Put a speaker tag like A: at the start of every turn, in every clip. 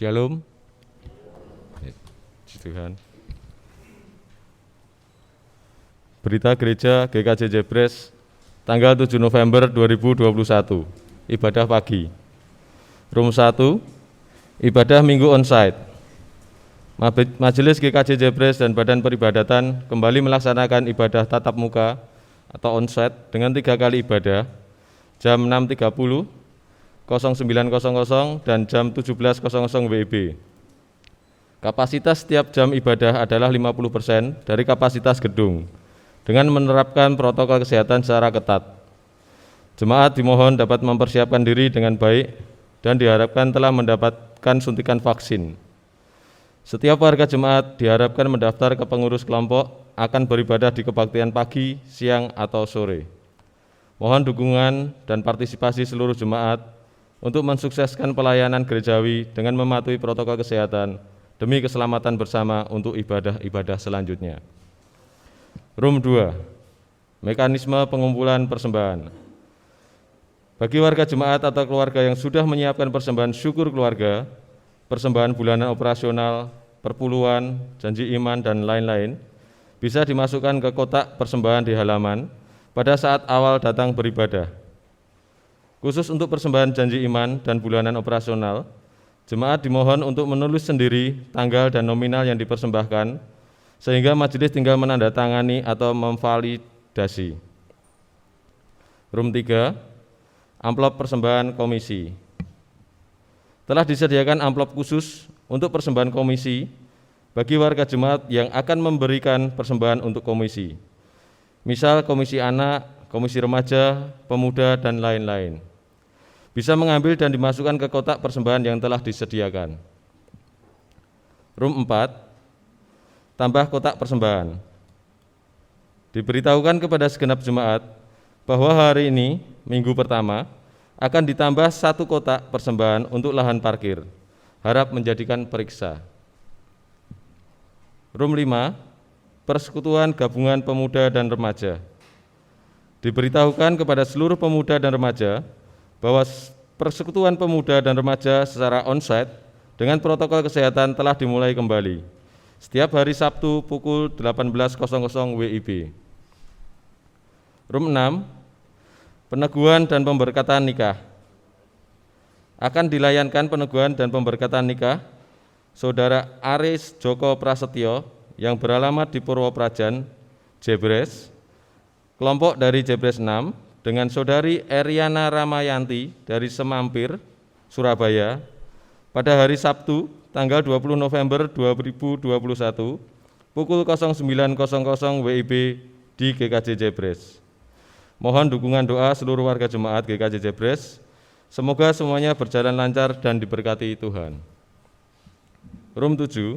A: Shalom. Puji Tuhan. Berita Gereja GKJ Jebres tanggal 7 November 2021. Ibadah pagi. Room 1, ibadah Minggu onsite. Majelis GKJ Jebres dan Badan Peribadatan kembali melaksanakan ibadah tatap muka atau onsite dengan 3 kali ibadah, jam 6.30, 09.00 dan jam 17.00 WIB. Kapasitas setiap jam ibadah adalah 50% dari kapasitas gedung dengan menerapkan protokol kesehatan secara ketat. Jemaat dimohon dapat mempersiapkan diri dengan baik dan diharapkan telah mendapatkan suntikan vaksin. Setiap warga jemaat diharapkan mendaftar ke pengurus kelompok akan beribadah di kebaktian pagi, siang, atau sore. Mohon dukungan dan partisipasi seluruh jemaat untuk mensukseskan pelayanan gerejawi dengan mematuhi protokol kesehatan demi keselamatan bersama untuk ibadah-ibadah selanjutnya. Room 2, mekanisme pengumpulan persembahan. Bagi warga jemaat atau keluarga yang sudah menyiapkan persembahan syukur keluarga, persembahan bulanan operasional, perpuluhan, janji iman, dan lain-lain, bisa dimasukkan ke kotak persembahan di halaman pada saat awal datang beribadah. Khusus untuk persembahan janji iman dan bulanan operasional, jemaat dimohon untuk menulis sendiri tanggal dan nominal yang dipersembahkan, sehingga majelis tinggal menandatangani atau memvalidasi. Room 3, amplop persembahan komisi. Telah disediakan amplop khusus untuk persembahan komisi bagi warga jemaat yang akan memberikan persembahan untuk komisi. Misal komisi anak, komisi remaja, pemuda, dan lain-lain. Bisa mengambil dan dimasukkan ke kotak persembahan yang telah disediakan. Room 4, tambah kotak persembahan. Diberitahukan kepada segenap jemaat bahwa hari ini, minggu pertama, akan ditambah 1 kotak persembahan untuk lahan parkir. Harap menjadikan periksa. Room 5, Persekutuan Gabungan Pemuda dan Remaja. Diberitahukan kepada seluruh pemuda dan remaja bahwa Persekutuan Pemuda dan Remaja secara onsite dengan protokol kesehatan telah dimulai kembali setiap hari Sabtu pukul 18.00 WIB. Room 6, peneguhan dan pemberkatan nikah. Akan dilayankan peneguhan dan pemberkatan nikah Saudara Aris Joko Prasetyo yang beralamat di Purwoprajan, Jebres, kelompok dari Jebres 6, dengan Saudari Eriana Ramayanti dari Semampir, Surabaya, pada hari Sabtu, tanggal 20 November 2021, pukul 09.00 WIB di GKJ Jebres. Mohon dukungan doa seluruh warga jemaat GKJ Jebres. Semoga semuanya berjalan lancar dan diberkati Tuhan. Room 7,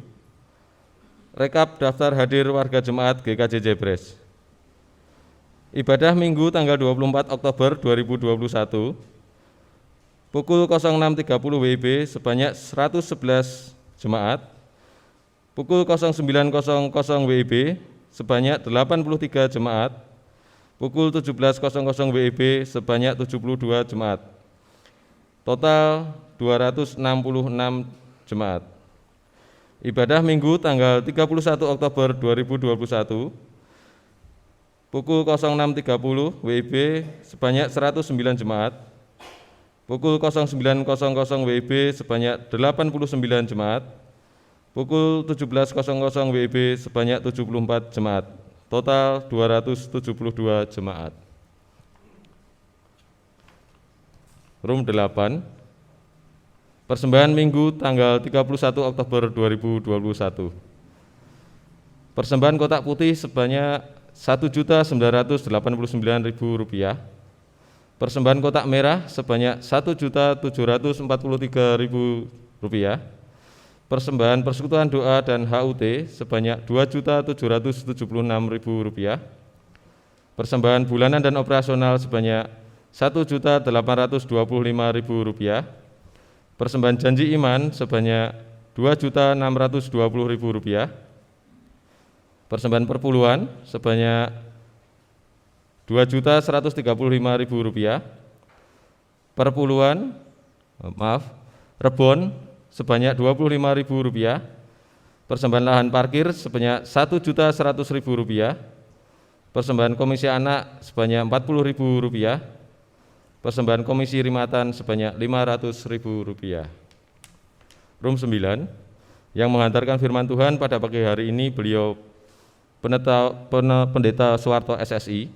A: rekap daftar hadir warga jemaat GKJ Jebres. Ibadah Minggu tanggal 24 Oktober 2021, pukul 06.30 WIB sebanyak 111 jemaat, pukul 09.00 WIB sebanyak 83 jemaat, pukul 17.00 WIB sebanyak 72 jemaat, total 266 jemaat. Ibadah Minggu tanggal 31 Oktober 2021, pukul 06.30 WIB sebanyak 109 jemaat, pukul 09.00 WIB sebanyak 89 jemaat, pukul 17.00 WIB sebanyak 74 jemaat, total 272 jemaat. Room 8, persembahan Minggu tanggal 31 Oktober 2021. Persembahan kotak putih sebanyak Rp1.989.000, persembahan kotak merah sebanyak Rp1.743.000, persembahan persekutuan doa dan HUT sebanyak Rp2.776.000, persembahan bulanan dan operasional sebanyak Rp1.825.000, persembahan janji iman sebanyak Rp2.620.000, persembahan perpuluhan sebanyak Rp2.135.000, rebon sebanyak Rp25.000, persembahan lahan parkir sebanyak Rp1.100.000, persembahan komisi anak sebanyak Rp40.000, persembahan komisi rimatan sebanyak Rp500.000. Room 9, yang menghantarkan firman Tuhan pada pagi hari ini beliau Pendeta Suwarto SSI.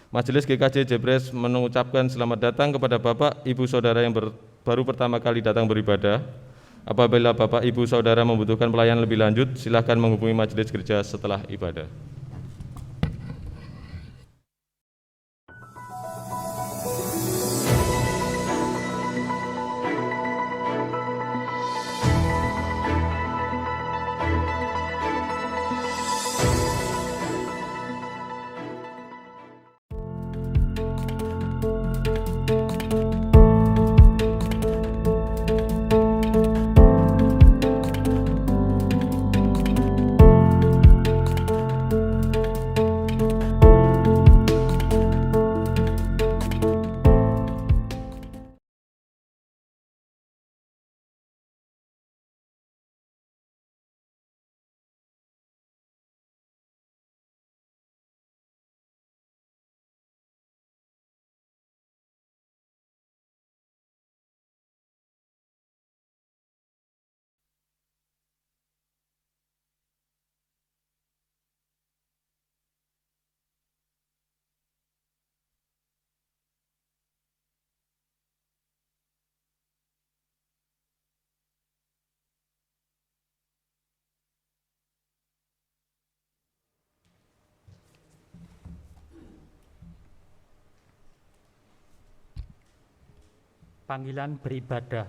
A: Majelis GKJ Jebres mengucapkan selamat datang kepada Bapak, Ibu, Saudara yang baru pertama kali datang beribadah. Apabila Bapak, Ibu, Saudara membutuhkan pelayanan lebih lanjut, silakan menghubungi majelis gereja setelah ibadah.
B: Panggilan beribadah.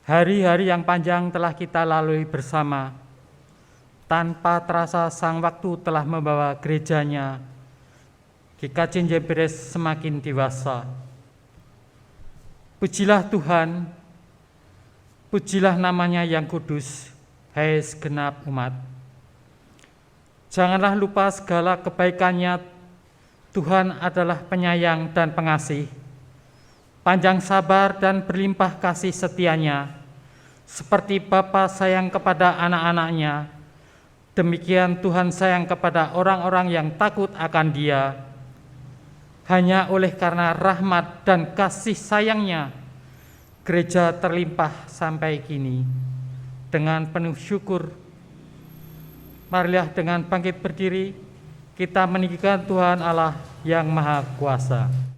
B: Hari-hari yang panjang telah kita lalui bersama. Tanpa terasa sang waktu telah membawa gerejanya GKJ Jebres semakin dewasa. Pujilah Tuhan, pujilah namanya yang kudus, hai segenap umat. Janganlah lupa segala kebaikannya. Tuhan adalah penyayang dan pengasih, panjang sabar dan berlimpah kasih setianya, seperti Bapa sayang kepada anak-anaknya, demikian Tuhan sayang kepada orang-orang yang takut akan Dia. Hanya oleh karena rahmat dan kasih sayangnya, gereja terlimpah sampai kini. Dengan penuh syukur, marilah dengan bangkit berdiri, kita meninggikan Tuhan Allah yang Maha Kuasa.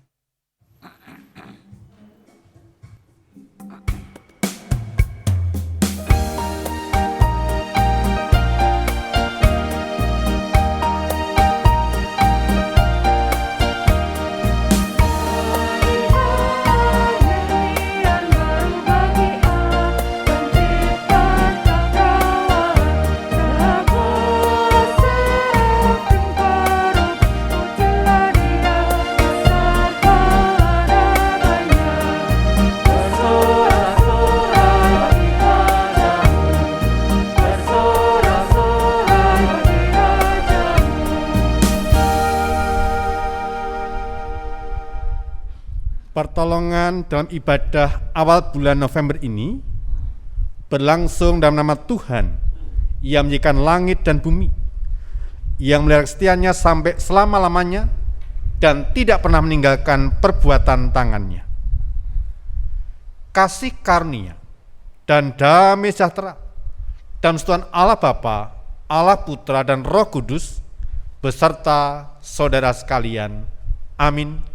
C: Pertolongan dalam ibadah awal bulan November ini berlangsung dalam nama Tuhan yang menjadikan langit dan bumi, yang melihara setianya sampai selama-lamanya dan tidak pernah meninggalkan perbuatan tangannya. Kasih karunia dan damai sejahtera dan persekutuan Allah Bapa, Allah Putra dan Roh Kudus beserta saudara sekalian. Amin.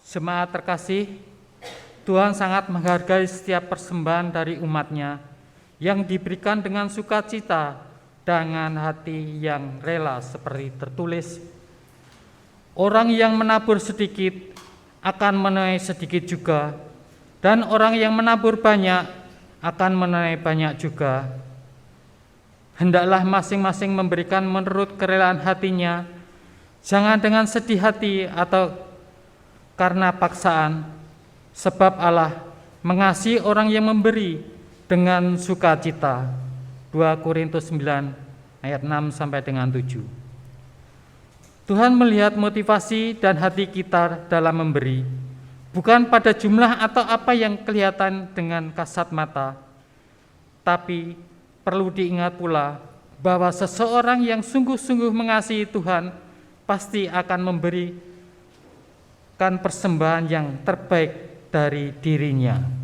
B: Jemaat terkasih, Tuhan sangat menghargai setiap persembahan dari umat-Nya yang diberikan dengan sukacita, dengan hati yang rela seperti tertulis. Orang yang menabur sedikit akan menuai sedikit juga, dan orang yang menabur banyak akan menuai banyak juga. Hendaklah masing-masing memberikan menurut kerelaan hatinya, jangan dengan sedih hati atau karena paksaan, sebab Allah mengasihi orang yang memberi dengan sukacita. 2 Korintus 9 ayat 6 sampai dengan 7. Tuhan melihat motivasi dan hati kita dalam memberi, bukan pada jumlah atau apa yang kelihatan dengan kasat mata, tapi perlu diingat pula bahwa seseorang yang sungguh-sungguh mengasihi Tuhan pasti akan memberikan persembahan yang terbaik dari dirinya.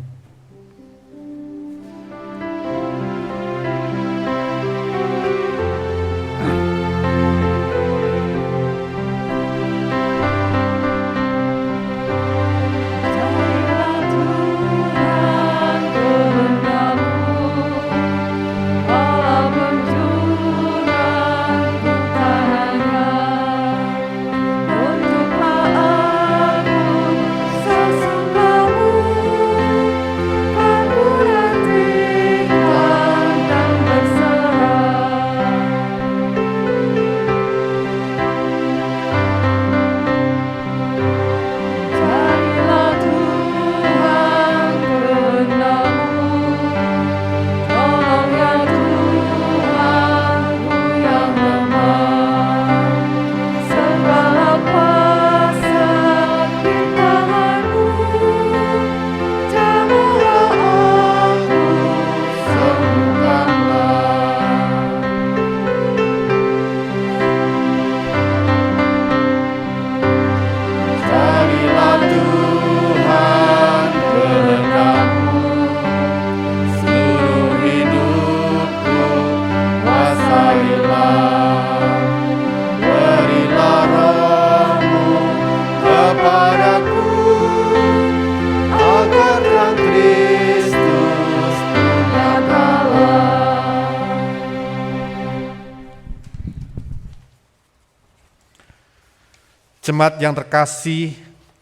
C: Jemaat yang terkasih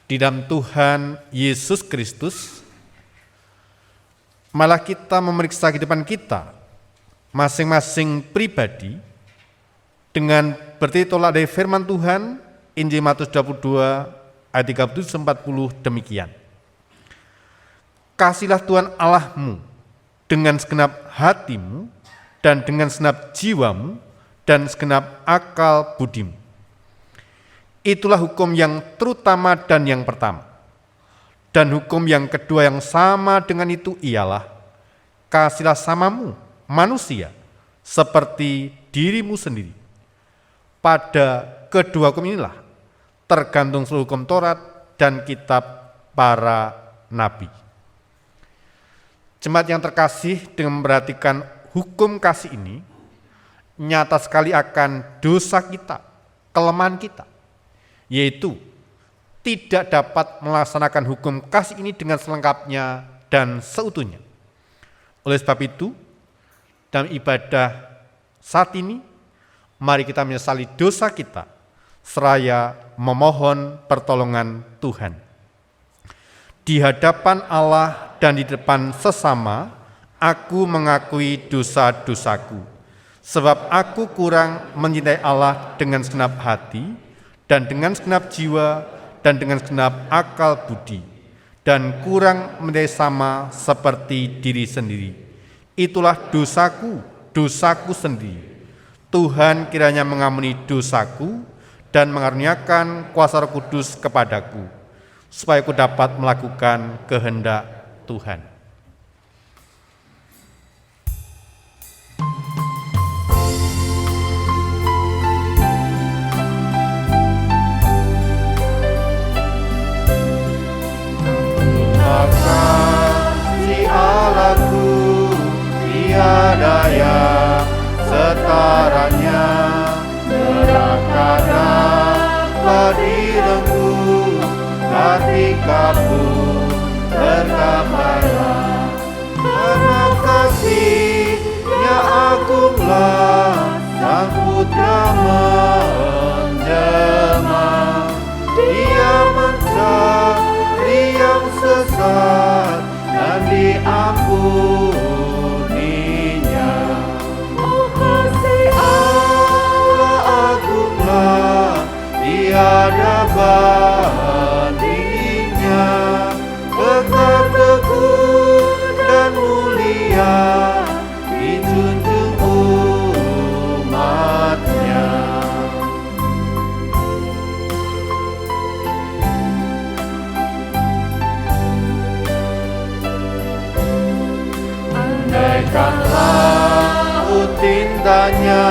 C: di dalam Tuhan Yesus Kristus, malah kita memeriksa kehidupan kita masing-masing pribadi dengan bertolak dari firman Tuhan, Injil Matius 22 ayat 37-40 demikian. Kasihlah Tuhan Allahmu dengan segenap hatimu dan dengan segenap jiwamu dan segenap akal budimu. Itulah hukum yang terutama dan yang pertama. Dan hukum yang kedua yang sama dengan itu ialah, kasihlah samamu, manusia, seperti dirimu sendiri. Pada kedua hukum inilah tergantung seluruh hukum Taurat dan kitab para nabi. Jemaat yang terkasih, dengan memperhatikan hukum kasih ini, nyata sekali akan dosa kita, kelemahan kita, yaitu tidak dapat melaksanakan hukum kasih ini dengan selengkapnya dan seutuhnya. Oleh sebab itu, dalam ibadah saat ini, mari kita menyesali dosa kita, seraya memohon pertolongan Tuhan. Di hadapan Allah dan di depan sesama, aku mengakui dosa-dosaku, sebab aku kurang mencintai Allah dengan segenap hati, dan dengan segenap jiwa, dan dengan segenap akal budi, dan kurang menjadi sama seperti diri sendiri. Itulah dosaku, dosaku sendiri. Tuhan kiranya mengampuni dosaku dan mengaruniakan kuasa Roh Kudus kepadaku, supaya aku dapat melakukan kehendak Tuhan. Allahku tiada yang setaranya, berat kadang pada diriku, hati Itulah Sang Putra menjelma, Dia mencari yang sesat dan diampuninya.
D: Oh kasih
C: Allah agunglah, tiada bandingnya, kekal teguh dan mulia, dijunjung umatnya. Andaikan laut tintanya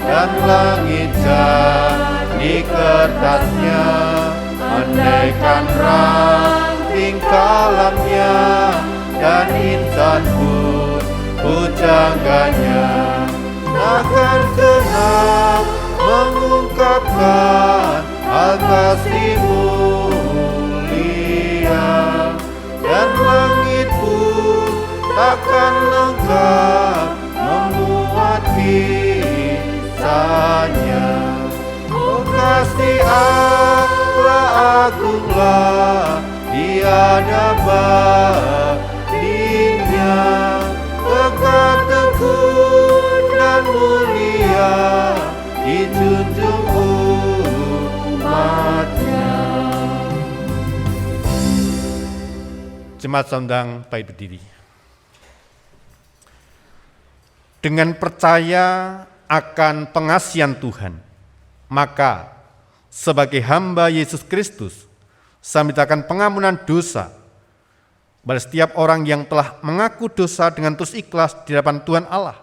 C: dan langit jadi kertasnya, andaikan ranting kalamnya dan insan pun pujangannya, takkan genap mengungkapkan hal kasih mulia, dan langit pun takkan lengkap memuat kisahnya. Oh kasih Allah agunglah, tiada bandingnya, kekal teguh dan mulia, dijunjung umatnya. Jemaat saudang baik berdiri. Dengan percaya akan pengasihan Tuhan, maka sebagai hamba Yesus Kristus, saya mintakan pengampunan dosa pada setiap orang yang telah mengaku dosa dengan tulus ikhlas di hadapan Tuhan Allah,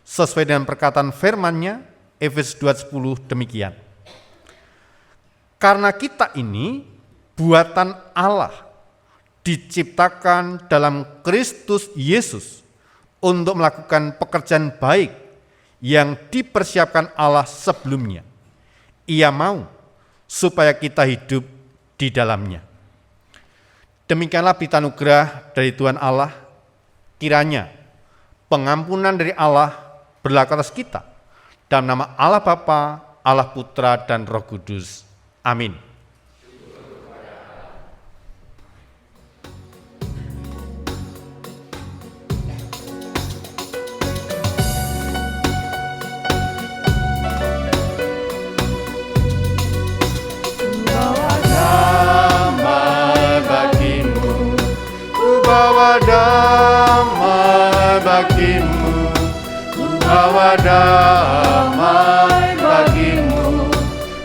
C: sesuai dengan perkataan firman-Nya, Efesus 2:10 demikian. Karena kita ini buatan Allah, diciptakan dalam Kristus Yesus untuk melakukan pekerjaan baik yang dipersiapkan Allah sebelumnya. Ia mau supaya kita hidup di dalamnya. Demikianlah berita anugerah dari Tuhan Allah. Kiranya pengampunan dari Allah berlaku atas kita. Dalam nama Allah Bapa, Allah Putra, dan Roh Kudus. Amin. Bawa damai bagimu, ku bawa damai bagimu,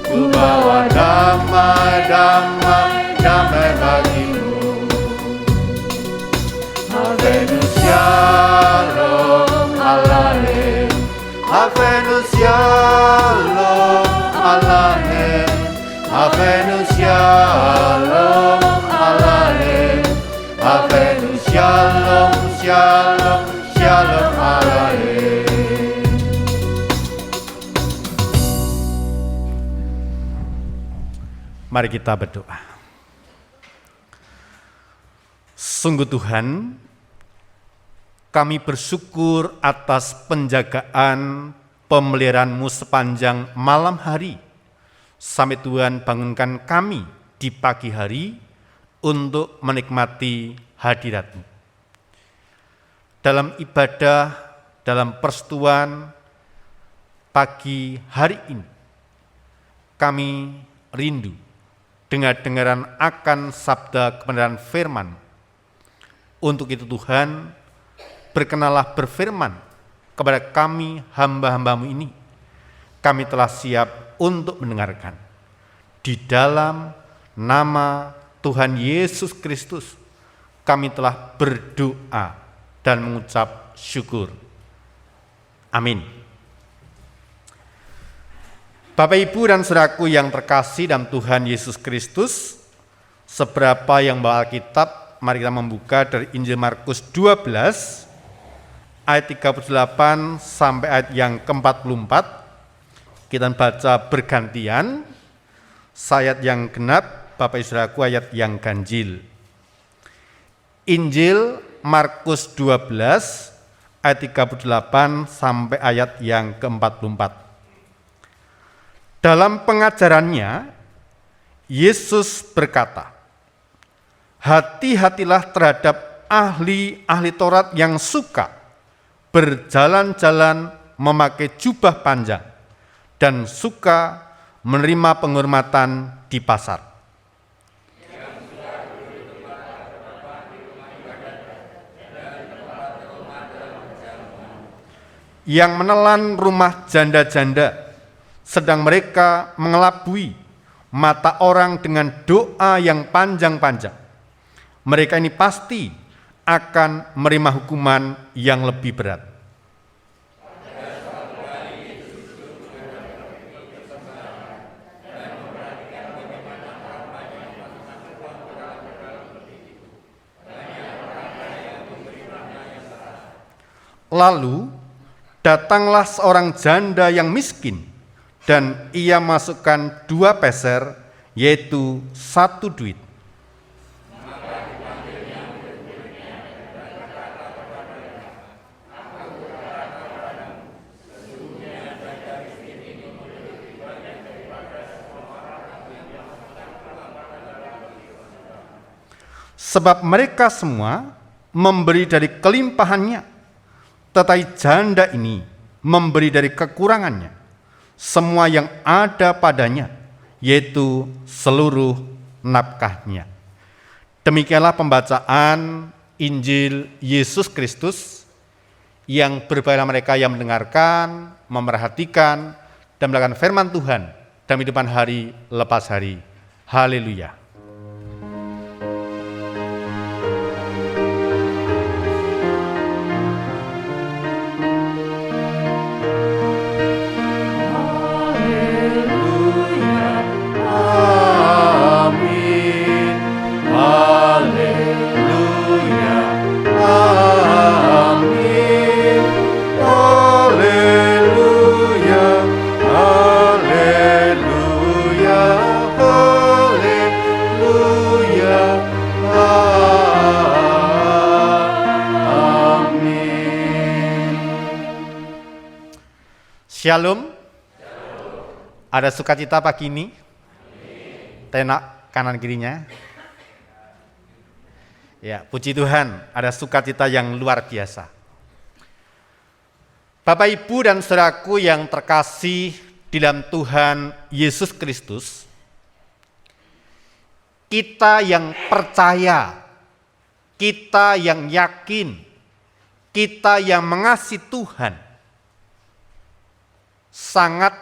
C: ku bawa damai, damai, damai bagimu. Havenus Shalom Alahem, Havenus Shalom Alahem, Havenus Shalom Alahem, Havenus Shalom, Shalom, Shalom Alahem. Mari kita berdoa. Sungguh Tuhan, kami bersyukur atas penjagaan pemeliharaan-Mu sepanjang malam hari, sampai Tuhan bangunkan kami di pagi hari untuk menikmati hadirat-Mu. Dalam ibadah, dalam persekutuan pagi hari ini, kami rindu dengar-dengaran akan sabda kebenaran firman. Untuk itu Tuhan, berkenalah berfirman kepada kami hamba-hamba-Mu ini. Kami telah siap untuk mendengarkan. Di dalam nama Tuhan Yesus Kristus, kami telah berdoa dan mengucap syukur. Amin. Bapak, Ibu, dan saudaraku yang terkasih dalam Tuhan Yesus Kristus, seberapa yang bawa Alkitab, mari kita membuka dari Injil Markus 12, ayat 38 sampai ayat yang ke-44. Kita baca bergantian, ayat yang genap, Bapak Ibu Saudaraku, ayat yang ganjil. Injil Markus 12 ayat 38 sampai ayat yang ke-44. Dalam pengajarannya, Yesus berkata, hati-hatilah terhadap ahli-ahli Taurat yang suka berjalan-jalan memakai jubah panjang dan suka menerima penghormatan di pasar. Yang menelan rumah janda-janda, sedang mereka mengelabui mata orang dengan doa yang panjang-panjang. Mereka ini pasti akan menerima hukuman yang lebih berat. Lalu datanglah seorang janda yang miskin, dan ia masukkan 2 peser, yaitu 1 duit. Sebab mereka semua memberi dari kelimpahannya, tetapi janda ini memberi dari kekurangannya, semua yang ada padanya, yaitu seluruh nafkahnya. Demikianlah pembacaan Injil Yesus Kristus. Yang berbahagia mereka yang mendengarkan, memerhatikan, dan melakukan firman Tuhan dalam kehidupan hari lepas hari. Haleluya. Shalom. Ada sukacita pagi ini? Tengok kanan kirinya. Ya, puji Tuhan, ada sukacita yang luar biasa. Bapak, Ibu, dan saudaraku yang terkasih di dalam Tuhan Yesus Kristus, kita yang percaya, kita yang yakin, kita yang mengasihi Tuhan, sangat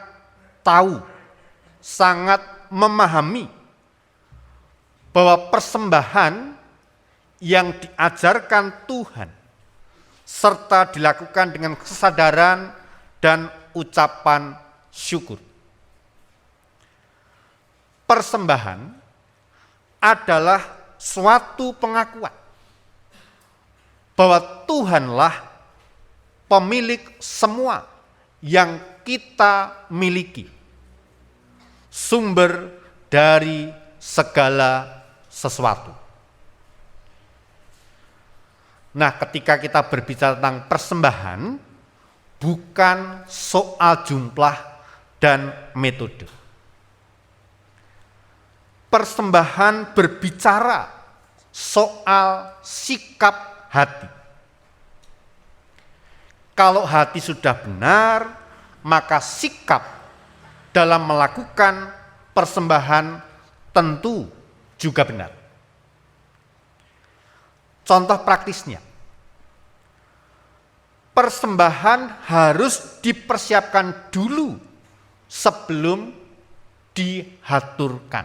C: tahu, sangat memahami bahwa persembahan yang diajarkan Tuhan serta dilakukan dengan kesadaran dan ucapan syukur. Persembahan adalah suatu pengakuan bahwa Tuhanlah pemilik semua yang kita miliki, sumber dari segala sesuatu. Nah, ketika kita berbicara tentang persembahan, bukan soal jumlah dan metode. Persembahan berbicara soal sikap hati. Kalau hati sudah benar, maka sikap dalam melakukan persembahan tentu juga benar. Contoh praktisnya, persembahan harus dipersiapkan dulu sebelum dihaturkan,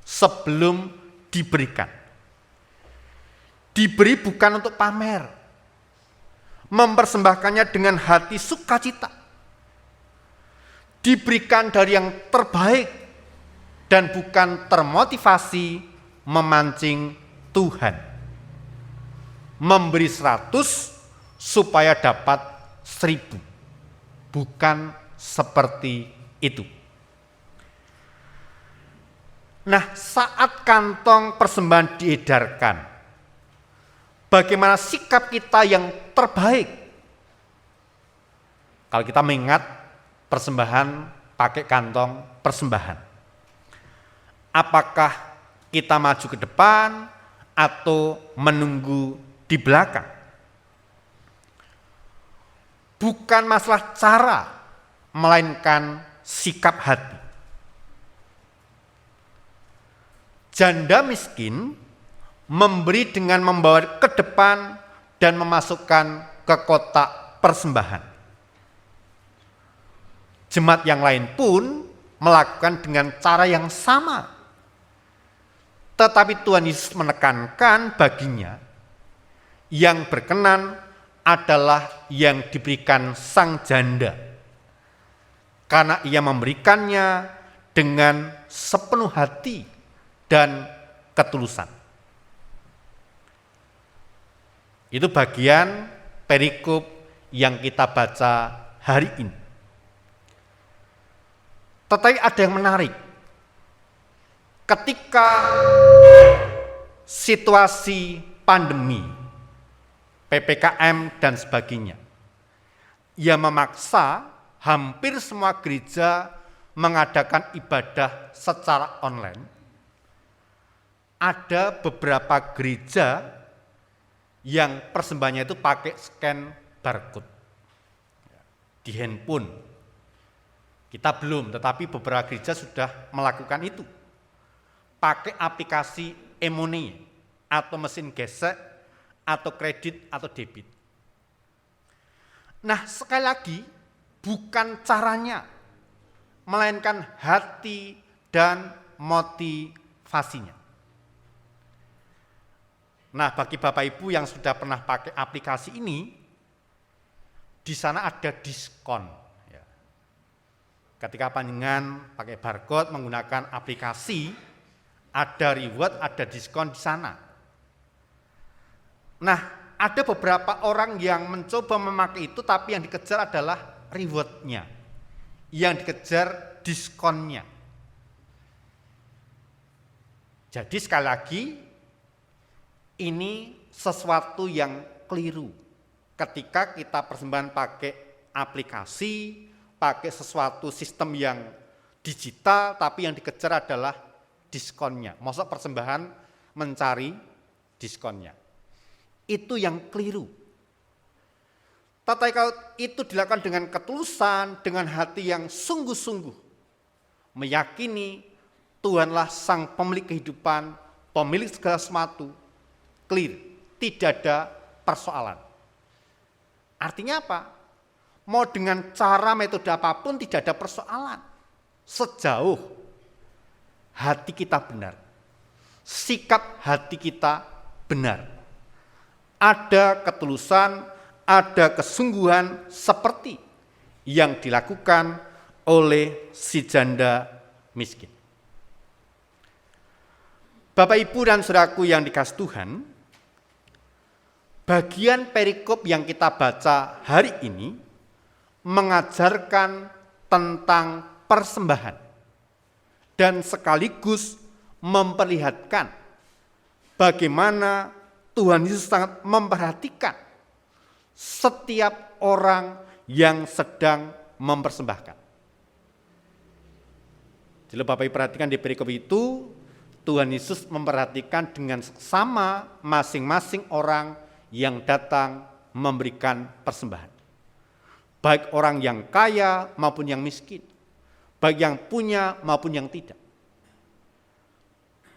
C: sebelum diberikan. Diberi bukan untuk pamer, mempersembahkannya dengan hati sukacita. Diberikan dari yang terbaik dan bukan termotivasi memancing Tuhan. Memberi 100 supaya dapat 1000. Bukan seperti itu. Nah, saat kantong persembahan diedarkan, bagaimana sikap kita yang terbaik Kalau kita mengingat persembahan pakai kantong persembahan, apakah kita maju ke depan atau menunggu di belakang? Bukan masalah cara, melainkan sikap hati. Janda miskin memberi dengan membawa ke depan dan memasukkan ke kotak persembahan. Jemaat yang lain pun melakukan dengan cara yang sama. Tetapi Tuhan Yesus menekankan baginya, yang berkenan adalah yang diberikan sang janda, karena ia memberikannya dengan sepenuh hati dan ketulusan. Itu bagian perikop yang kita baca hari ini. Tetapi ada yang menarik. Ketika situasi pandemi, PPKM dan sebagainya, ia memaksa hampir semua gereja mengadakan ibadah secara online. Ada beberapa gereja yang persembahannya itu pakai scan barcode di handphone. Kita belum, tetapi beberapa gereja sudah melakukan itu. Pakai aplikasi e-money atau mesin gesek atau kredit atau debit. Nah, sekali lagi bukan caranya, melainkan hati dan motivasinya. Nah, bagi Bapak Ibu yang sudah pernah pakai aplikasi ini, di sana ada diskon. Ya. Ketika panjenengan pakai barcode menggunakan aplikasi, ada reward, ada diskon di sana. Nah, ada beberapa orang yang mencoba memakai itu, tapi yang dikejar adalah rewardnya, yang dikejar diskonnya. Jadi sekali lagi, ini sesuatu yang keliru ketika kita persembahan pakai aplikasi, pakai sesuatu sistem yang digital, tapi yang dikejar adalah diskonnya. Maksud persembahan mencari diskonnya. Itu yang keliru. Tetapi kalau itu dilakukan dengan ketulusan, dengan hati yang sungguh-sungguh, meyakini Tuhanlah sang pemilik kehidupan, pemilik segala sesuatu, clear, tidak ada persoalan. Artinya apa? Mau dengan cara metode apapun tidak ada persoalan. Sejauh hati kita benar, sikap hati kita benar. Ada ketulusan, ada kesungguhan seperti yang dilakukan oleh si janda miskin. Bapak, Ibu, dan saudaraku yang dikasihi Tuhan, bagian perikop yang kita baca hari ini mengajarkan tentang persembahan dan sekaligus memperlihatkan bagaimana Tuhan Yesus sangat memperhatikan setiap orang yang sedang mempersembahkan. Jadi Bapak Ibu perhatikan di perikop itu, Tuhan Yesus memperhatikan dengan sama masing-masing orang yang datang memberikan persembahan. Baik orang yang kaya maupun yang miskin, baik yang punya maupun yang tidak.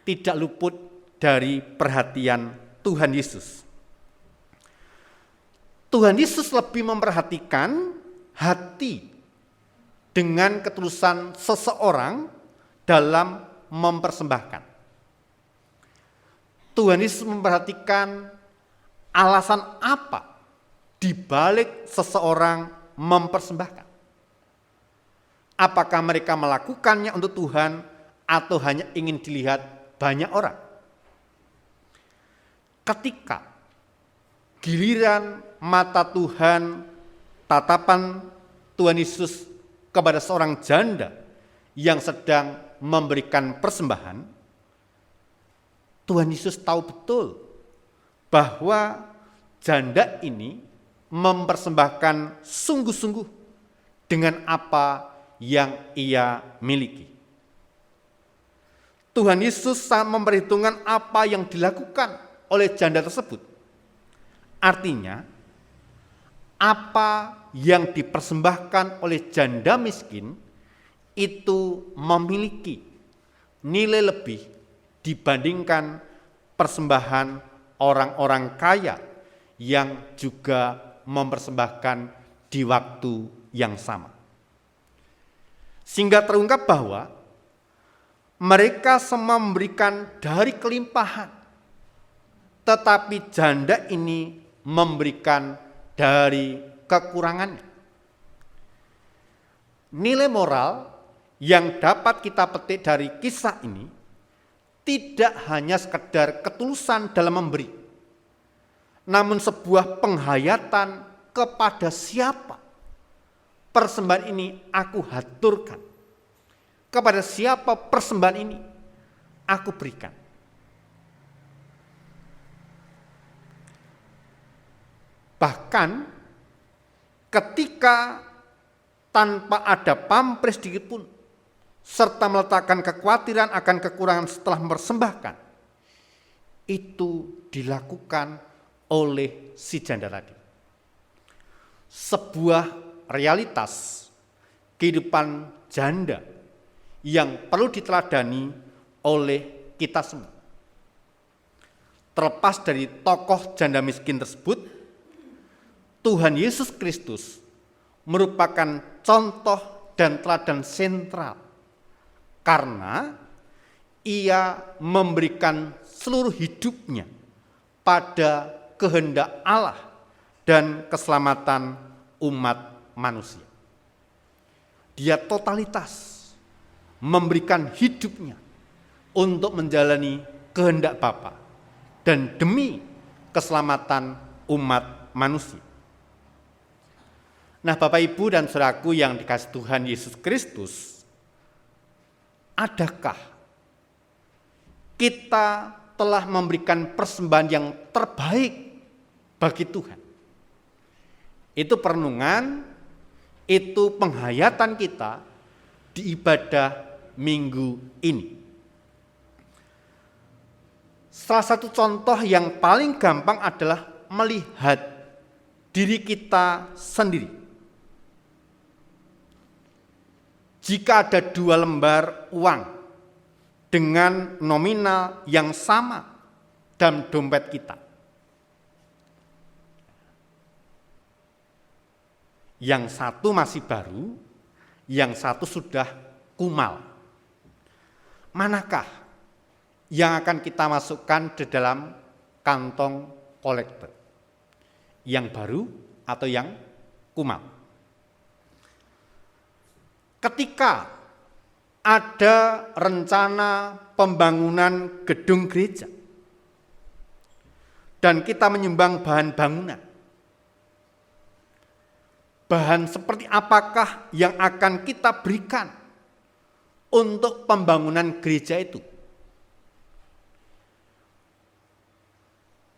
C: Tidak luput dari perhatian Tuhan Yesus. Tuhan Yesus lebih memperhatikan hati dengan ketulusan seseorang dalam mempersembahkan. Tuhan Yesus memperhatikan alasan apa di balik seseorang mempersembahkan. Apakah mereka melakukannya untuk Tuhan atau hanya ingin dilihat banyak orang? Ketika giliran mata Tuhan, tatapan Tuhan Yesus kepada seorang janda yang sedang memberikan persembahan, Tuhan Yesus tahu betul bahwa janda ini mempersembahkan sungguh-sungguh dengan apa yang ia miliki. Tuhan Yesus sangat memperhitungkan apa yang dilakukan oleh janda tersebut. Artinya, apa yang dipersembahkan oleh janda miskin itu memiliki nilai lebih dibandingkan persembahan orang-orang kaya yang juga mempersembahkan di waktu yang sama. Sehingga terungkap bahwa mereka semua memberikan dari kelimpahan, tetapi janda ini memberikan dari kekurangannya. Nilai moral yang dapat kita petik dari kisah ini tidak hanya sekedar ketulusan dalam memberi, namun sebuah penghayatan kepada siapa persembahan ini aku haturkan, kepada siapa persembahan ini aku berikan. Bahkan ketika tanpa ada pamrih sedikit pun, serta meletakkan kekhawatiran akan kekurangan setelah mempersembahkan, itu dilakukan oleh si janda tadi. Sebuah realitas kehidupan janda yang perlu diteladani oleh kita semua. Terlepas dari tokoh janda miskin tersebut, Tuhan Yesus Kristus merupakan contoh dan teladan sentral karena ia memberikan seluruh hidupnya pada kehendak Allah dan keselamatan umat manusia. Dia totalitas memberikan hidupnya untuk menjalani kehendak Bapa dan demi keselamatan umat manusia. Nah, Bapak Ibu dan saudaraku yang dikasihi Tuhan Yesus Kristus, adakah kita telah memberikan persembahan yang terbaik bagi Tuhan? Itu perenungan, itu penghayatan kita di ibadah minggu ini. Salah satu contoh yang paling gampang adalah melihat diri kita sendiri. Jika ada 2 lembar uang dengan nominal yang sama dalam dompet kita, yang satu masih baru, yang satu sudah kumal, manakah yang akan kita masukkan di dalam kantong kolektor? Yang baru atau yang kumal? Ketika ada rencana pembangunan gedung gereja dan kita menyumbang bahan bangunan, bahan seperti apakah yang akan kita berikan untuk pembangunan gereja itu?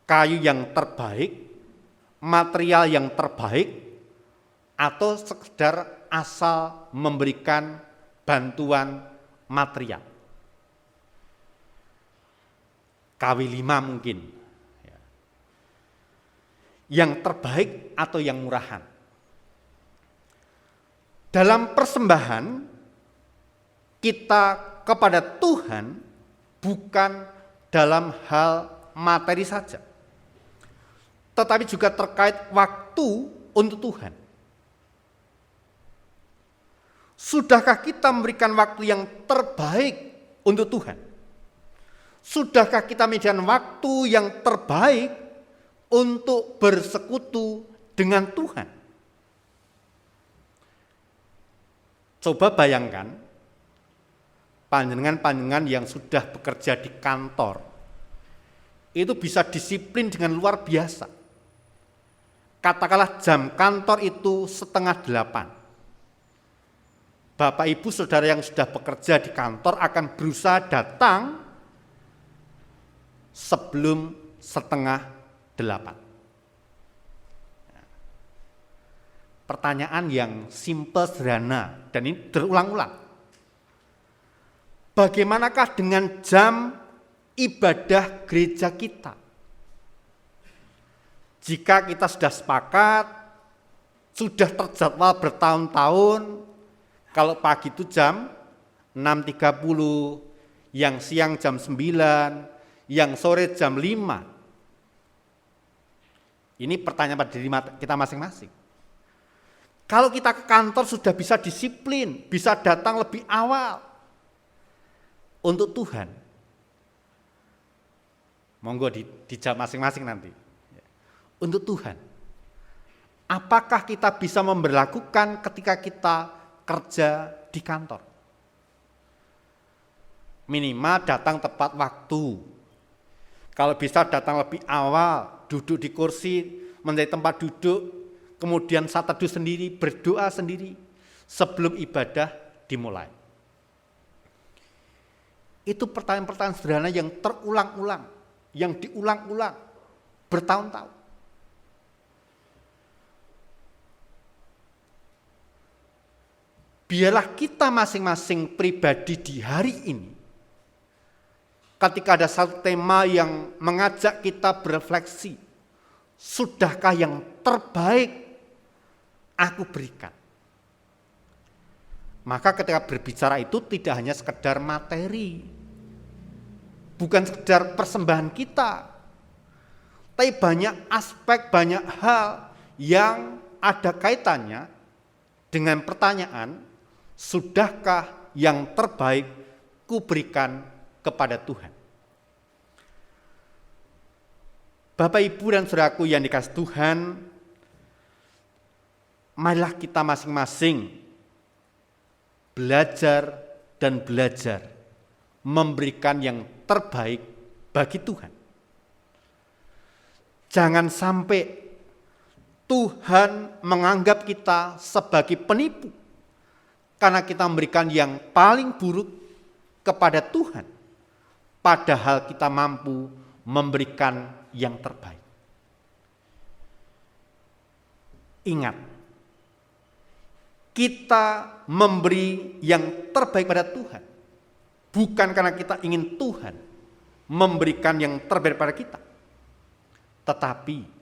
C: Kayu yang terbaik, material yang terbaik, atau sekedar asal memberikan bantuan material? KW5 mungkin. Yang terbaik atau yang murahan? Dalam persembahan kita kepada Tuhan bukan dalam hal materi saja, tetapi juga terkait waktu untuk Tuhan. Sudahkah kita memberikan waktu yang terbaik untuk Tuhan? Sudahkah kita memberikan waktu yang terbaik untuk bersekutu dengan Tuhan? Coba bayangkan panjenengan-panjenengan yang sudah bekerja di kantor, itu bisa disiplin dengan luar biasa. Katakanlah jam kantor itu 7:30. Bapak Ibu Saudara yang sudah bekerja di kantor akan berusaha datang sebelum 7:30. pertanyaan yang simple, sederhana, dan ini berulang-ulang. Bagaimanakah dengan jam ibadah gereja kita? Jika kita sudah sepakat, sudah terjadwal bertahun-tahun, kalau pagi itu jam 6.30, yang siang jam 9, yang sore jam 5. Ini pertanyaan pada diri kita masing-masing. Kalau kita ke kantor sudah bisa disiplin, bisa datang lebih awal untuk Tuhan. Monggo dijawab masing-masing nanti. Untuk Tuhan. Apakah kita bisa memberlakukan ketika kita kerja di kantor? Minimal datang tepat waktu. Kalau bisa datang lebih awal, duduk di kursi, mencari tempat duduk, kemudian saat teduh sendiri, berdoa sendiri sebelum ibadah dimulai. Itu pertanyaan-pertanyaan sederhana yang terulang-ulang, yang diulang-ulang bertahun-tahun. Biarlah kita masing-masing pribadi di hari ini, ketika ada satu tema yang mengajak kita berefleksi, sudahkah yang terbaik aku berikan? Maka ketika berbicara itu tidak hanya sekedar materi, bukan sekedar persembahan kita, tapi banyak aspek, banyak hal yang ada kaitannya dengan pertanyaan, sudahkah yang terbaik kuberikan kepada Tuhan? Bapak, Ibu, dan saudaraku yang dikasihi Tuhan, marilah kita masing-masing belajar dan belajar memberikan yang terbaik bagi Tuhan. Jangan sampai Tuhan menganggap kita sebagai penipu karena kita memberikan yang paling buruk kepada Tuhan, padahal kita mampu memberikan yang terbaik. Ingat, kita memberi yang terbaik pada Tuhan, bukan karena kita ingin Tuhan memberikan yang terbaik pada kita, tetapi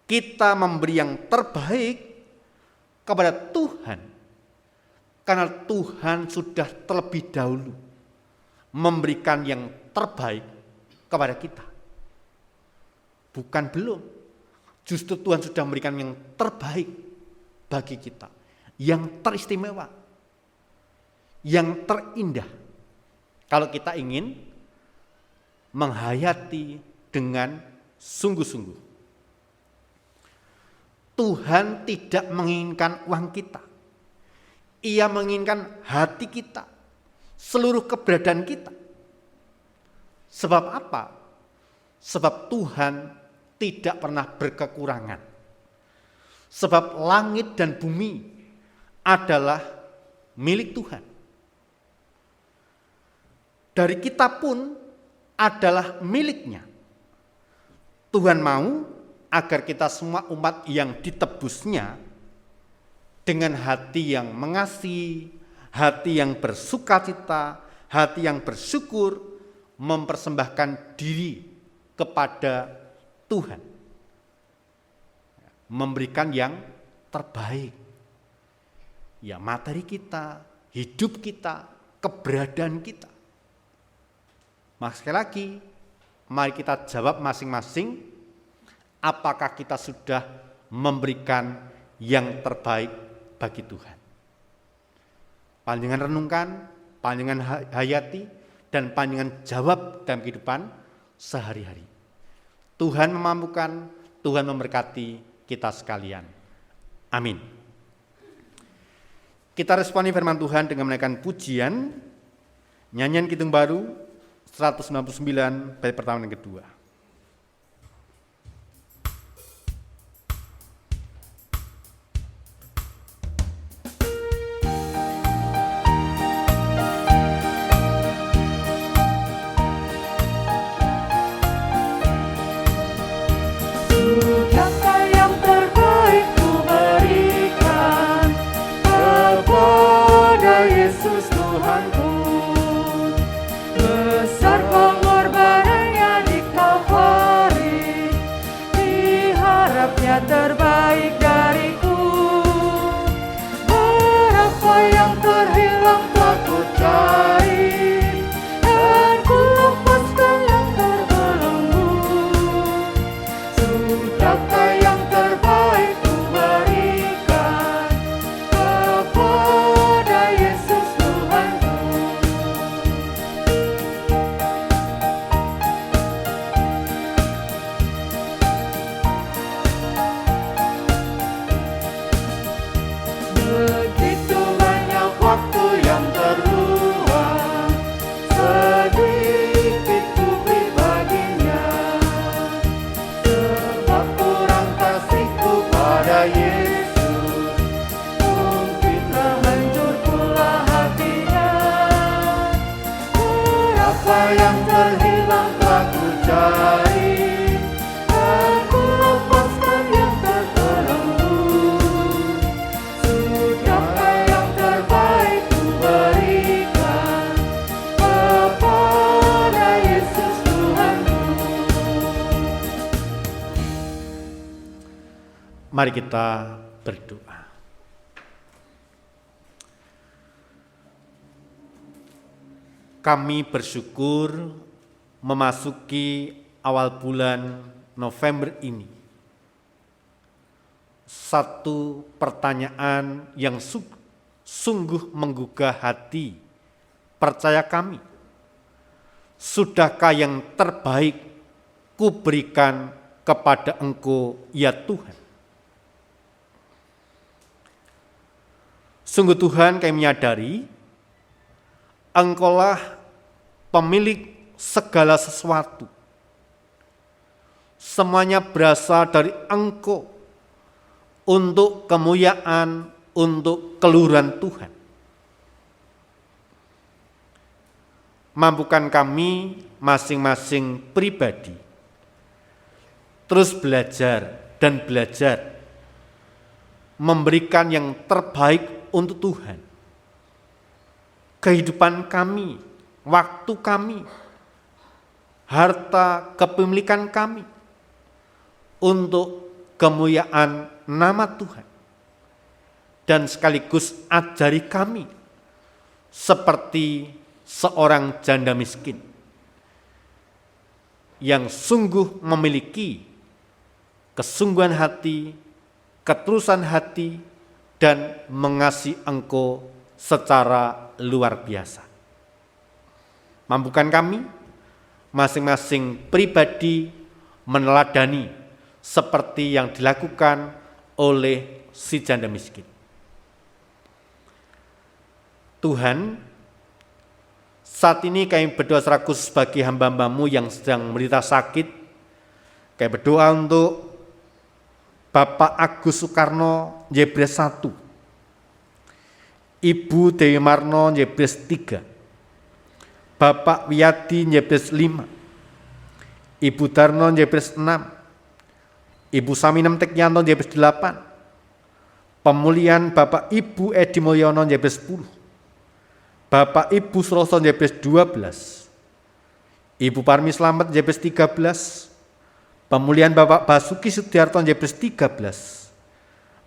C: kita memberi yang terbaik kepada Tuhan karena Tuhan sudah terlebih dahulu memberikan yang terbaik kepada kita. Bukan belum, justru Tuhan sudah memberikan yang terbaik bagi kita, yang teristimewa, yang terindah. Kalau kita ingin menghayati dengan sungguh-sungguh. Tuhan tidak menginginkan uang kita. Ia menginginkan hati kita, seluruh keberadaan kita. Sebab apa? Sebab Tuhan tidak pernah berkekurangan. Sebab langit dan bumi adalah milik Tuhan. Dari kita pun adalah miliknya. Tuhan mau agar kita semua umat yang ditebusnya dengan hati yang mengasihi, hati yang bersukacita, hati yang bersyukur, mempersembahkan diri kepada Tuhan, memberikan yang terbaik. Ya, materi kita, hidup kita, keberadaan kita. Maka sekali lagi, mari kita jawab masing-masing, apakah kita sudah memberikan yang terbaik bagi Tuhan. Panjenengan renungkan, panjenengan hayati, dan panjenengan jawab dalam kehidupan sehari-hari. Tuhan memampukan, Tuhan memberkati kita sekalian. Amin. Kita responi firman Tuhan dengan menaikkan pujian, nyanyian Kidung Baru 199 bait pertama dan kedua.
D: Sudahkah yang terbaik ku berikan?
C: Mari kita berdoa. Kami bersyukur memasuki awal bulan November ini. Satu pertanyaan yang sungguh menggugah hati percaya kami. Sudahkah yang terbaik kuberikan kepada Engkau, ya Tuhan? Sungguh Tuhan, kami menyadari Engkaulah pemilik segala sesuatu. Semuanya berasal dari Engkau untuk kemuliaan, untuk keluhuran Tuhan. Mampukan kami masing-masing pribadi terus belajar dan belajar memberikan yang terbaik untuk Tuhan. Kehidupan kami, waktu kami, harta kepemilikan kami untuk kemuliaan nama Tuhan. Dan sekaligus ajari kami seperti seorang janda miskin yang sungguh memiliki kesungguhan hati, ketulusan hati, dan mengasihi Engkau secara luar biasa. Mampukan kami masing-masing pribadi meneladani seperti yang dilakukan oleh si janda miskin. Tuhan, saat ini kami berdoa secara khusus bagi hamba-hambamu yang sedang menderita sakit. Kami berdoa untuk Bapak Agus Soekarno, Yebres 1, Ibu Dewi Marno, Yebres 3, Bapak Wiyadi, Yebres 5, Ibu Darno, Yebres 6, Ibu Saminem Tekyanto, Yebres 8, pemulihan Bapak Ibu Edi Mulyono, Yebres 10, Bapak Ibu Suroso, Yebres 12, Ibu Parmi Slamet, Yebres 13, pemulihan Bapak Basuki Sudiarto, Yebres 13,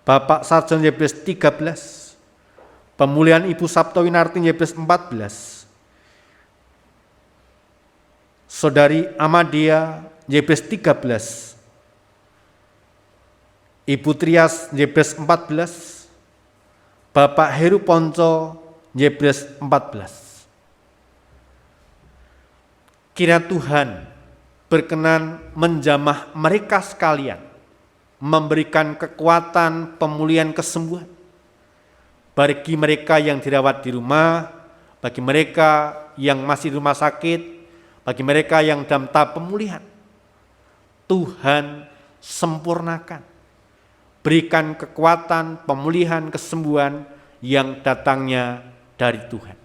C: Bapak Sarjon, Yebres 13, pemulihan Ibu Sabto Winarti, Yebres 14, Saudari Amadia, Yebres 13, Ibu Trias, Yebres 14, Bapak Heru Ponco, Yebres 14. Kiranya Tuhan berkenan menjamah mereka sekalian, memberikan kekuatan, pemulihan, kesembuhan bagi mereka yang dirawat di rumah, bagi mereka yang masih di rumah sakit, bagi mereka yang dalam tahap pemulihan. Tuhan sempurnakan, berikan kekuatan, pemulihan, kesembuhan yang datangnya dari Tuhan.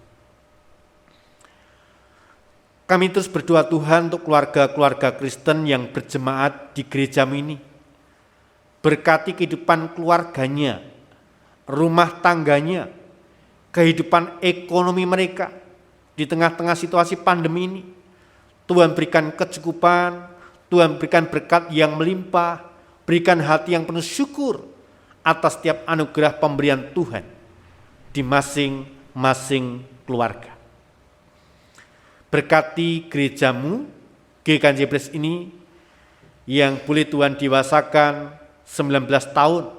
C: Kami terus berdoa Tuhan untuk keluarga-keluarga Kristen yang berjemaat di gereja ini. Berkati kehidupan keluarganya, rumah tangganya, kehidupan ekonomi mereka di tengah-tengah situasi pandemi ini. Tuhan berikan kecukupan, Tuhan berikan berkat yang melimpah, berikan hati yang penuh syukur atas setiap anugerah pemberian Tuhan di masing-masing keluarga. Berkati gerejamu, GKJ Yebres ini yang boleh Tuhan dewasakan 19 tahun,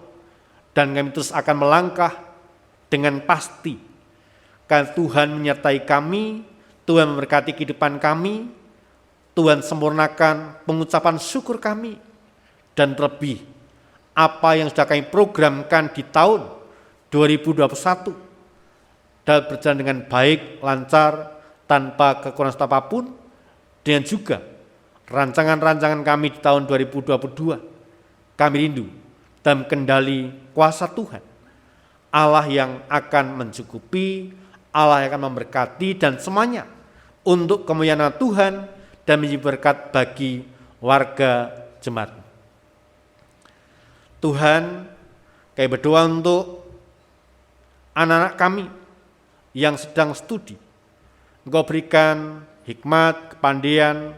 C: dan kami terus akan melangkah dengan pasti. Karena Tuhan menyertai kami, Tuhan memberkati kehidupan kami, Tuhan sempurnakan pengucapan syukur kami, dan terlebih apa yang sudah kami programkan di tahun 2021 dapat berjalan dengan baik, lancar, tanpa kekurangan apapun, dan juga rancangan-rancangan kami di tahun 2022. Kami rindu dalam kendali kuasa Tuhan, Allah yang akan mencukupi, Allah yang akan memberkati, dan semuanya untuk kemuliaan Tuhan dan menjadi berkat bagi warga jemaat. Tuhan, kami berdoa untuk anak-anak kami yang sedang studi. Engkau berikan hikmat, kepandaian,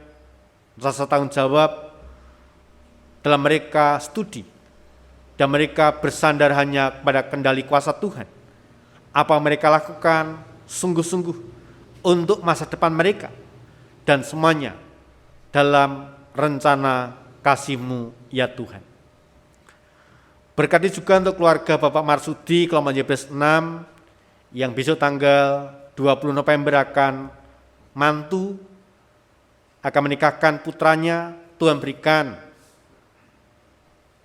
C: rasa tanggung jawab dalam mereka studi, dan mereka bersandar hanya pada kendali kuasa Tuhan. Apa mereka lakukan sungguh-sungguh untuk masa depan mereka, dan semuanya dalam rencana kasih-Mu ya Tuhan. Berkati juga untuk keluarga Bapak Marsudi kelompok JBS 6 yang besok tanggal 20 November akan menikahkan putranya. Tuhan berikan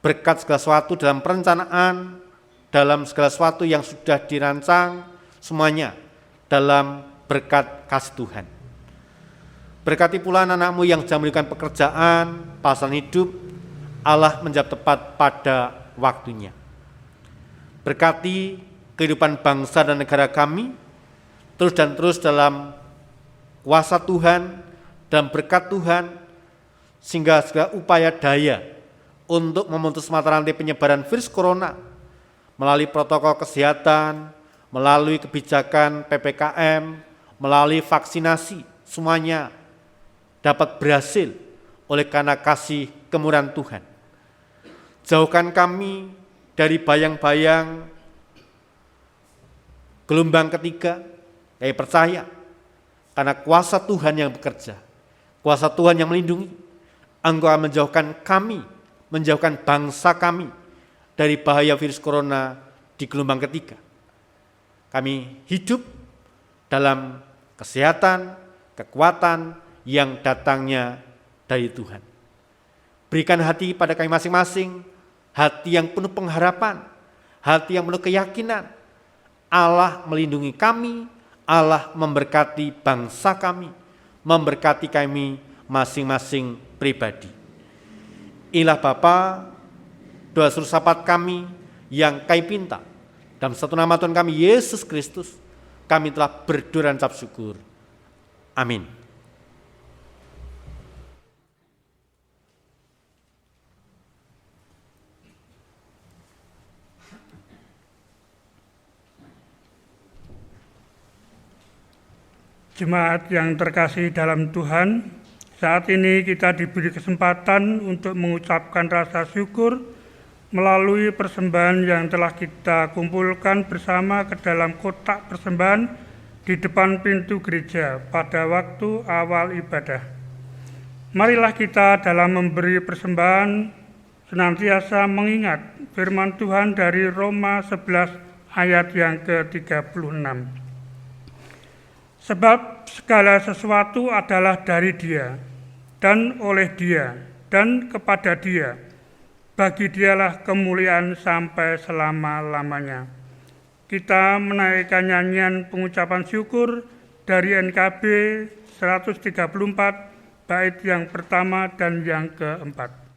C: berkat segala sesuatu dalam perencanaan, dalam segala sesuatu yang sudah dirancang, semuanya dalam berkat kasih Tuhan. Berkati pula anak-anak-Mu yang sedang memberikan pekerjaan, pasangan hidup, Allah menjawab tepat pada waktunya. Berkati kehidupan bangsa dan negara kami, terus dan terus dalam kuasa Tuhan, dalam berkat Tuhan, sehingga segala upaya daya untuk memutus mata rantai penyebaran virus corona melalui protokol kesehatan, melalui kebijakan PPKM, melalui vaksinasi, semuanya dapat berhasil oleh karena kasih kemurahan Tuhan. Jauhkan kami dari bayang-bayang gelombang ketiga. Kami percaya karena kuasa Tuhan yang bekerja, kuasa Tuhan yang melindungi, Engkau akan menjauhkan kami, menjauhkan bangsa kami dari bahaya virus corona di gelombang ketiga. Kami hidup dalam kesehatan, kekuatan yang datangnya dari Tuhan. Berikan hati pada kami masing-masing, hati yang penuh pengharapan, hati yang penuh keyakinan. Allah melindungi kami, Allah memberkati bangsa kami, memberkati kami masing-masing pribadi. Inilah Bapa, doa seluruh sahabat kami yang kami pinta. Dalam satu nama Tuhan kami, Yesus Kristus, kami telah berdoa dan ucap syukur. Amin.
E: Jemaat yang terkasih dalam Tuhan, saat ini kita diberi kesempatan untuk mengucapkan rasa syukur melalui persembahan yang telah kita kumpulkan bersama ke dalam kotak persembahan di depan pintu gereja pada waktu awal ibadah. Marilah kita dalam memberi persembahan senantiasa mengingat firman Tuhan dari Roma 11 ayat yang ke-36. Sebab segala sesuatu adalah dari Dia, dan oleh Dia, dan kepada Dia. Bagi Dialah kemuliaan sampai selama-lamanya. Kita menaikkan nyanyian pengucapan syukur dari NKB 134, bait yang pertama dan yang keempat.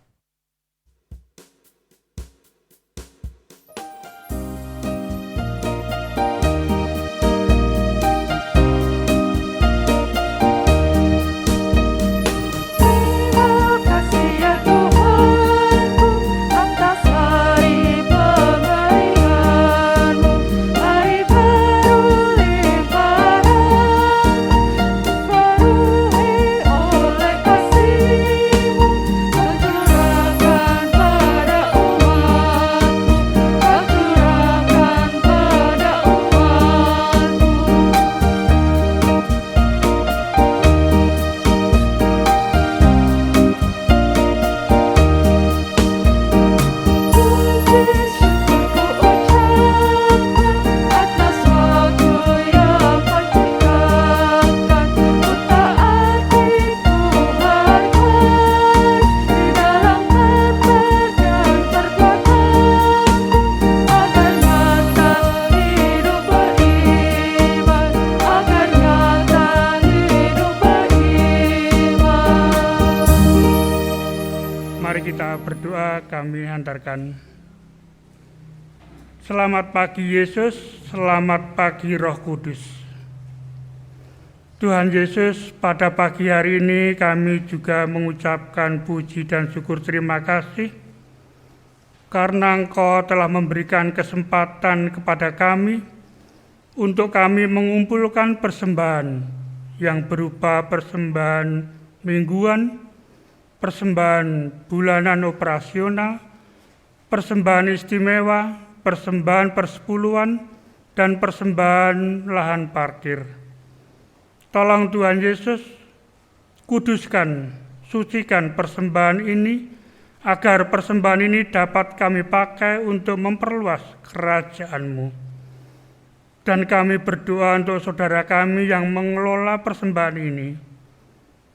E: Kami hantarkan. Selamat pagi Yesus, selamat pagi Roh Kudus. Tuhan Yesus, pada pagi hari ini kami juga mengucapkan puji dan syukur terima kasih karena Engkau telah memberikan kesempatan kepada kami untuk kami mengumpulkan persembahan yang berupa persembahan mingguan, persembahan bulanan operasional, persembahan istimewa, persembahan persepuluhan, dan persembahan lahan parkir. Tolong Tuhan Yesus, kuduskan, sucikan persembahan ini, agar persembahan ini dapat kami pakai untuk memperluas kerajaan-Mu. Dan kami berdoa untuk saudara kami yang mengelola persembahan ini.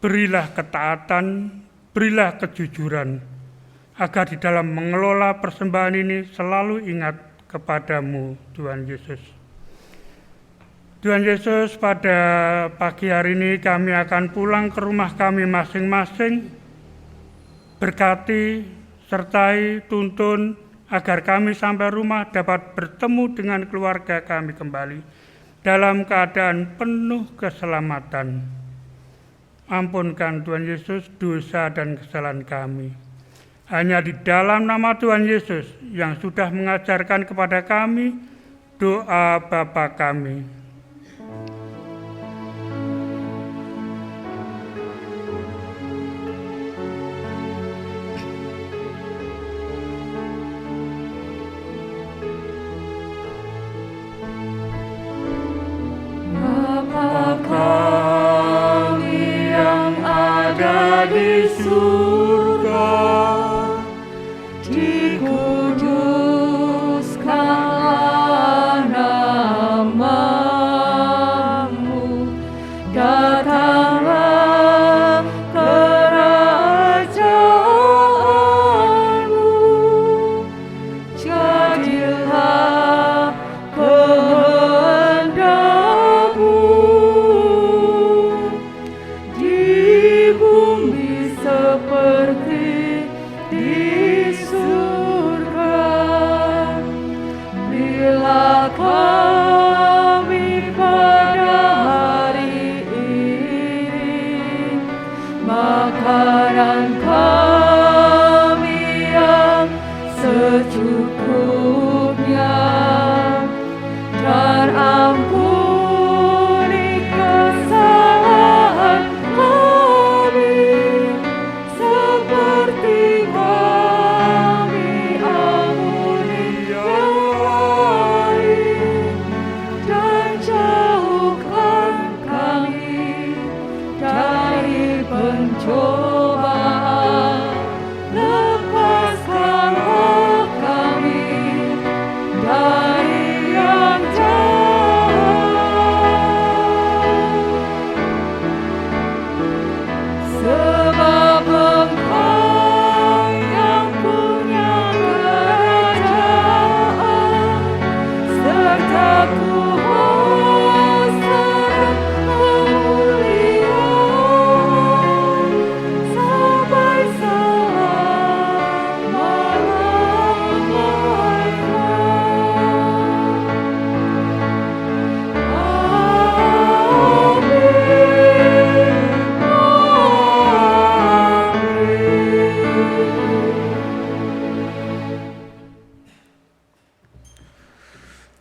E: Berilah ketaatan, berilah kejujuran, agar di dalam mengelola persembahan ini selalu ingat kepadamu, Tuhan Yesus. Tuhan Yesus, pada pagi hari ini kami akan pulang ke rumah kami masing-masing. Berkati, sertai, tuntun, agar kami sampai rumah dapat bertemu dengan keluarga kami kembali dalam keadaan penuh keselamatan. Ampunkan Tuhan Yesus dosa dan kesalahan kami. Hanya di dalam nama Tuhan Yesus yang sudah mengajarkan kepada kami doa Bapa kami.
D: Bapa kami yang ada di surga, dikuduskanlah namamu, datanglah kerajaanmu, jadilah kehendakmu di bumi seperti di surga. Berilah kami pada hari ini makanan kami yang secukupnya, dan ampuni kesalahan kami seperti kami ampuni yang lain, dan jauhkan kami dari pencobaan, lepaskanlah kami dari yang jahat. Sebab Engkau yang punya kerajaan serta kuasa dan kemuliaan sampai selama-lamanya.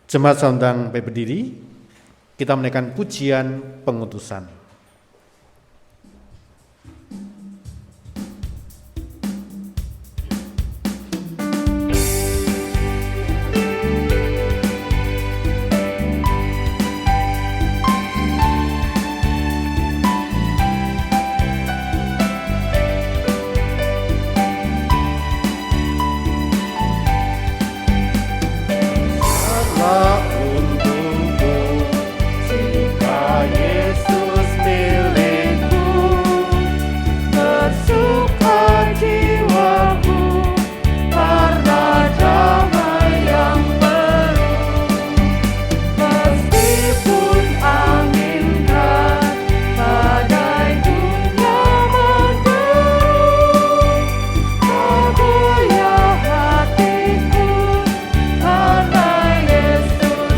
C: Jemaat saundang baik berdiri, kita menaikkan pujian pengutusan. Untukmu, jika Yesus milikku, bersuka jiwaku karena damai yang penuh. Meskipun angin dan badai dunia menderu, tak goyah hatiku karena Yesus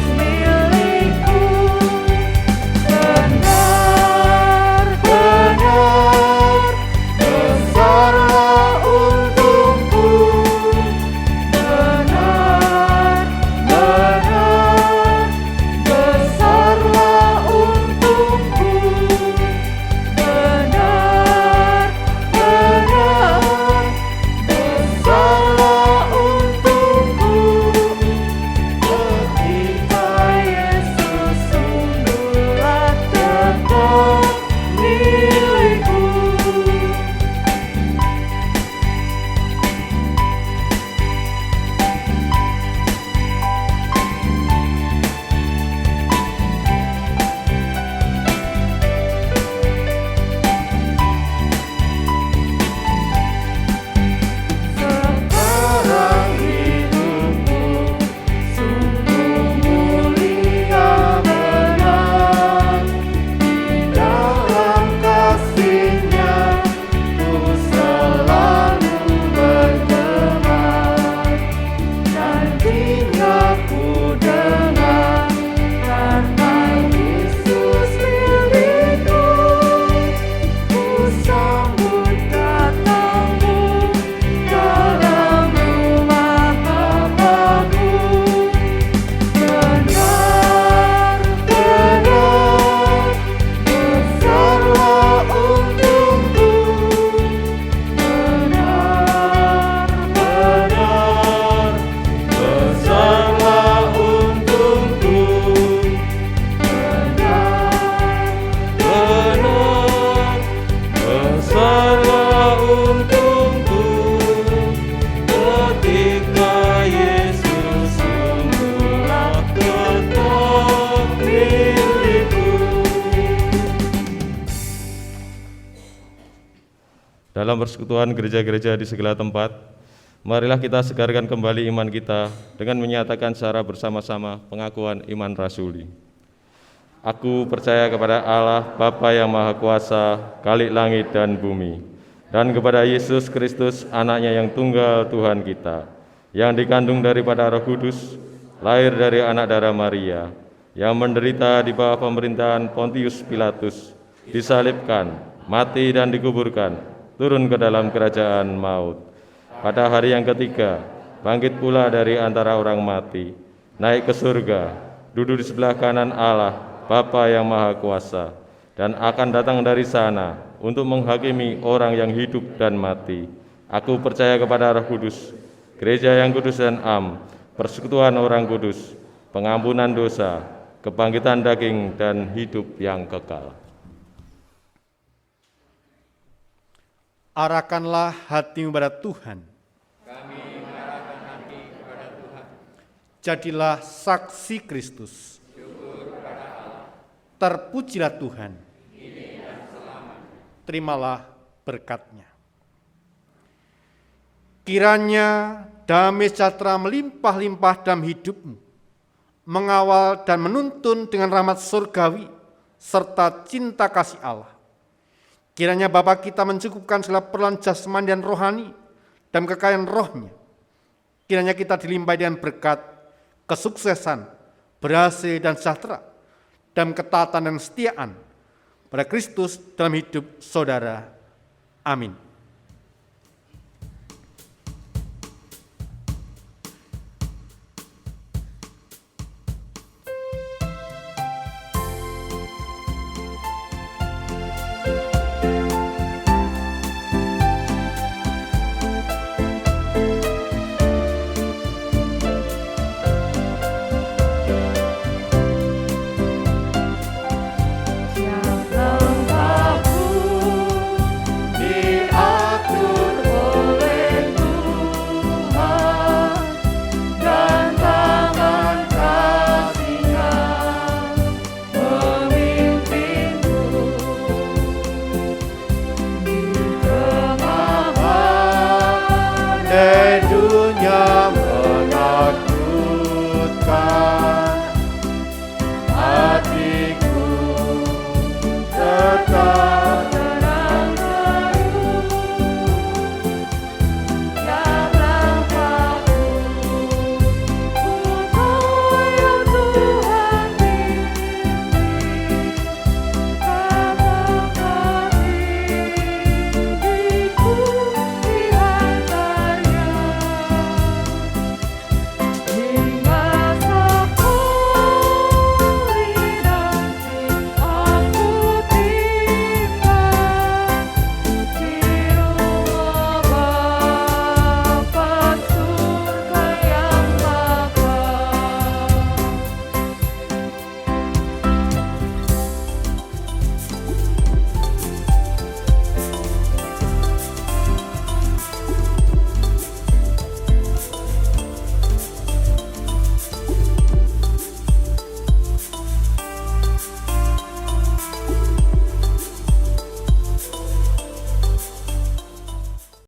A: dalam persekutuan gereja-gereja di segala tempat, marilah kita segarkan kembali iman kita dengan menyatakan secara bersama-sama pengakuan iman rasuli. Aku percaya kepada Allah, Bapa yang Maha Kuasa, Khalik langit dan bumi, dan kepada Yesus Kristus, anaknya yang tunggal Tuhan kita, yang dikandung daripada Roh Kudus, lahir dari anak darah Maria, yang menderita di bawah pemerintahan Pontius Pilatus, disalibkan, mati dan dikuburkan, turun ke dalam kerajaan maut. Pada hari yang ketiga, bangkit pula dari antara orang mati, naik ke surga, duduk di sebelah kanan Allah, Bapa yang Maha Kuasa, dan akan datang dari sana untuk menghakimi orang yang hidup dan mati. Aku percaya kepada Roh Kudus, gereja yang kudus dan am, persekutuan orang kudus, pengampunan dosa, kebangkitan daging, dan hidup yang kekal.
C: Arahkanlah hatimu kepada Tuhan. Jadilah saksi Kristus. Terpujilah Tuhan. Terimalah berkat-Nya. Kiranya damai sejahtera melimpah-limpah dalam hidupmu, mengawal dan menuntun dengan rahmat surgawi serta cinta kasih Allah. Kiranya Bapa kita mencukupkan segala perluan jasmani dan rohani dan kekayaan rohnya. Kiranya kita dilimpahi dengan berkat, kesuksesan, berhasil dan sejahtera, dan ketaatan dan kesetiaan pada Kristus dalam hidup saudara. Amin.